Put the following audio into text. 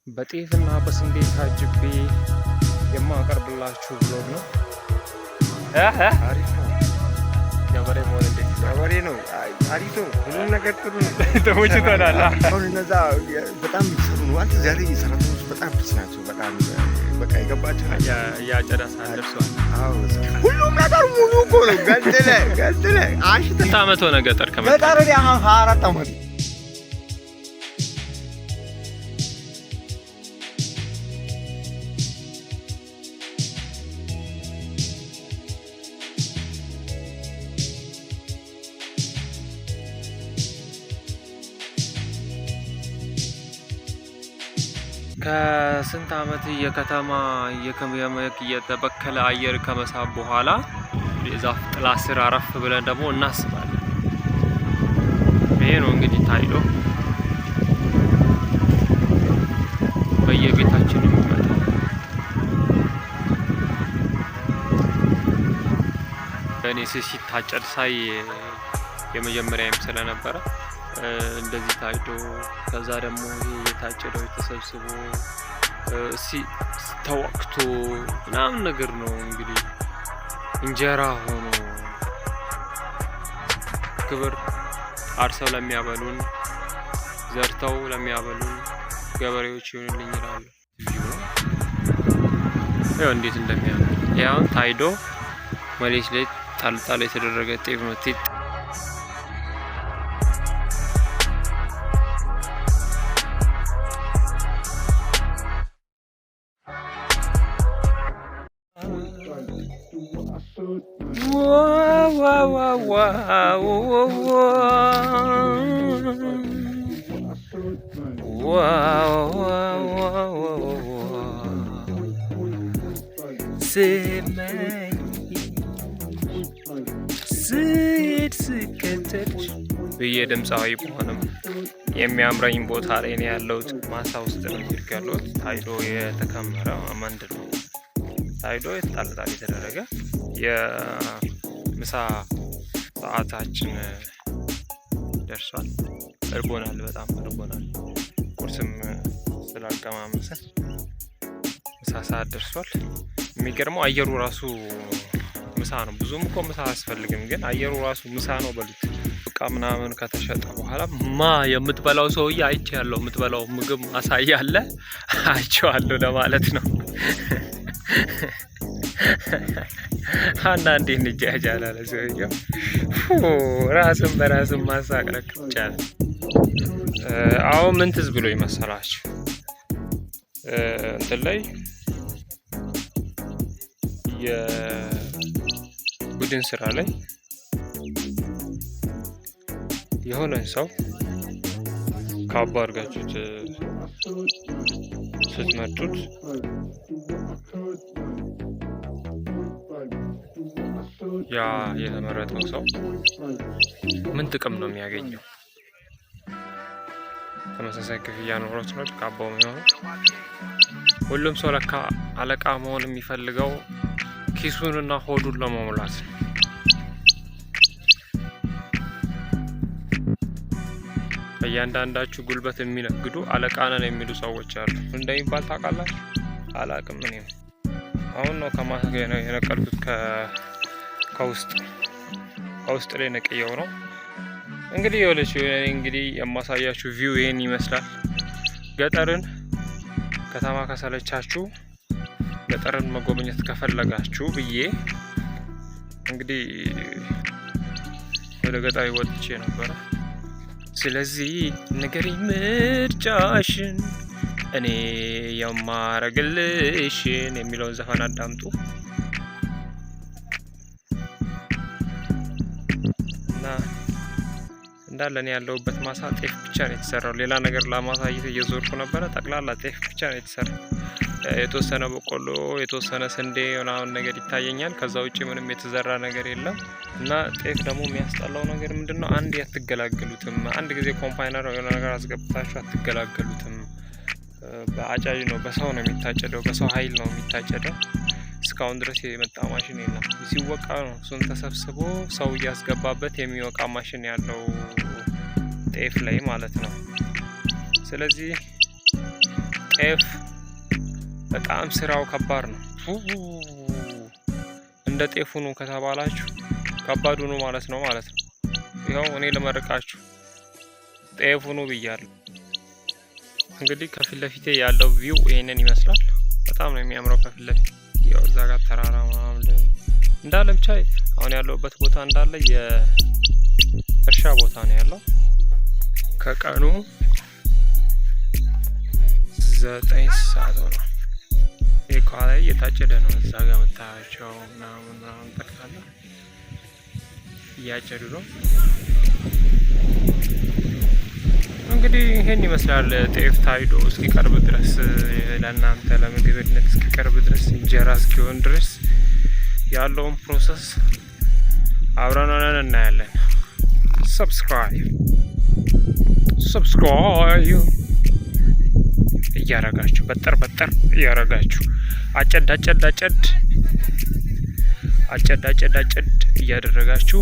በጤፍና በስንዴ ታጅቤ የማቀርብላችሁ ብሎግ ነው። አሪፍ ነው። ገበሬ መሆን እንዴት ገበሬ ነው። አሪፍ ነው። ሁሉም ነገር ጥሩ ነው። ተሞችቶናል። አሁን እነዛ በጣም የሚሰሩ ነው። አንተ ዛሬ ሰራተኞች በጣም ፒስ ናቸው። በጣም በቃ የገባቸው ያጨዳ ሰዓት ደርሷል። ሁሉም ነገር ሙሉ እኮ ነው። ገንጥለ አሽተ ስንት ዓመት ሆነ ገጠር ከመጣ? ገጠር 24 ዓመት ከስንት ዓመት የከተማ የተበከለ አየር ከመሳብ በኋላ የዛፍ ጥላ ስር አረፍ ብለን ደግሞ እናስባለን። ይሄ ነው እንግዲህ ታይዶ በየቤታችን የሚመጣ እኔ ሲታጨድ ሳይ የመጀመሪያም ስለነበረ እንደዚህ ታይዶ ከዛ ደግሞ ይሄ የታጨደው ተሰብስቦ ተወቅቶ ምናምን ነገር ነው እንግዲህ እንጀራ ሆኖ ክብር አርሰው ለሚያበሉን ዘርተው ለሚያበሉን ገበሬዎች ይሁንልኝ ይላሉ። ያው እንዴት እንደሚያምር ያው ታይዶ መሬት ላይ ጣል የተደረገ ጤፍ ነው። ብዬ ድምፃዊ በሆነም የሚያምረኝ ቦታ ላይ ነው ያለሁት። ማሳ ውስጥ ነው ያለሁት። ታይዶ የተከመረ ምንድን ነው ታይዶ ጣል የተደረገ የምሳ ሰዓታችን ደርሷል። እርቦናል፣ በጣም እርቦናል። ቁርስም ስላልቀማመሰ ምሳ ሰዓት ደርሷል። የሚገርመው አየሩ ራሱ ምሳ ነው። ብዙም እኮ ምሳ አያስፈልግም፣ ግን አየሩ ራሱ ምሳ ነው በሉት። እቃ ምናምን ከተሸጠ በኋላ የምትበላው ሰውዬ አይቼዋለሁ። የምትበላው ምግብ ማሳያ አለ አይቼዋለሁ ለማለት ነው። አንዳንዴ እንጃጃላለ ሰውዬው ራስን በራስን ማሳቅረቅ ይቻላል። አሁን ምን ትዝ ብሎ ይመሰላችሁ? እንትን ላይ የቡድን ስራ ላይ የሆነ ሰው ካባ አድርጋችሁት ስትመጡት ያ የተመረጠው ሰው ምን ጥቅም ነው የሚያገኘው? ተመሳሳይ ክፍያ ኖሮት ነው ካባው የሚሆነው? ሁሉም ሰው ለካ አለቃ መሆን የሚፈልገው ኪሱንና ሆዱን ለመሙላት ነው። በእያንዳንዳችሁ ጉልበት የሚነግዱ አለቃ ነን የሚሉ ሰዎች አሉ። እንደሚባል ታውቃላችሁ? አላቅም። እኔ አሁን ነው ከማሳ የነቀልኩት ከውስጥ ላይ ነቅየው ነው እንግዲህ የወለች እንግዲህ የማሳያችሁ ቪው ይሄን ይመስላል። ገጠርን ከተማ ከሰለቻችሁ ገጠርን መጎብኘት ከፈለጋችሁ ብዬ እንግዲህ ወደ ገጠር ወጥቼ ነበረ። ስለዚህ ንገሪኝ ምርጫሽን እኔ የማረግልሽን የሚለውን ዘፈን አዳምጡ እና እንዳለ እኔ ያለሁበት ማሳ ጤፍ ብቻ ነው የተሰራው። ሌላ ነገር ለማሳየት እየዞርኩ ነበረ። ጠቅላላ ጤፍ ብቻ ነው የተሰራው። የተወሰነ በቆሎ፣ የተወሰነ ስንዴ ምናምን ነገር ይታየኛል። ከዛ ውጭ ምንም የተዘራ ነገር የለም። እና ጤፍ ደግሞ የሚያስጠላው ነገር ምንድነው? አንድ አትገላገሉትም። አንድ ጊዜ ኮምፓይነር የሆነ ነገር አስገብታችሁ አትገላገሉትም። በአጫጅ ነው፣ በሰው ነው የሚታጨደው፣ በሰው ኃይል ነው የሚታጨደው። እስካሁን ድረስ የመጣ ማሽን የለም። ሲወቃ ነው እሱን ተሰብስቦ ሰው እያስገባበት የሚወቃ ማሽን ያለው ጤፍ ላይ ማለት ነው። ስለዚህ ጤፍ በጣም ስራው ከባድ ነው። እንደ ጤፉ ነው ከተባላችሁ ከባዱ ነው ማለት ነው። ይኸው እኔ ልመርቃችሁ ጤፉ ነው ብያለሁ። እንግዲህ ከፊት ለፊቴ ያለው ቪው ይሄንን ይመስላል። በጣም ነው የሚያምረው። ከፊት ለፊት ያው እዛ ጋር ተራራ ምናምን እንዳለ ብቻ አሁን ያለውበት ቦታ እንዳለ የእርሻ ቦታ ነው ያለው። ከቀኑ 9 ሰዓት ነው። ይሄ ከኋላ እየታጨደ ነው። እዛ ጋር የምታያቸው ምናምን ጠቅላላ እያጨዱ ነው። እንግዲህ ይሄን ይመስላል። ጤፍ ታይዶ እስኪቀርብ ድረስ ለእናንተ ለምግብነት እስኪቀርብ ድረስ እንጀራ እስኪሆን ድረስ ያለውን ፕሮሰስ አብረን ሆነን እናያለን። ሰብስክራይብ እያረጋችሁ በጠር እያረጋችሁ አጨድ እያደረጋችሁ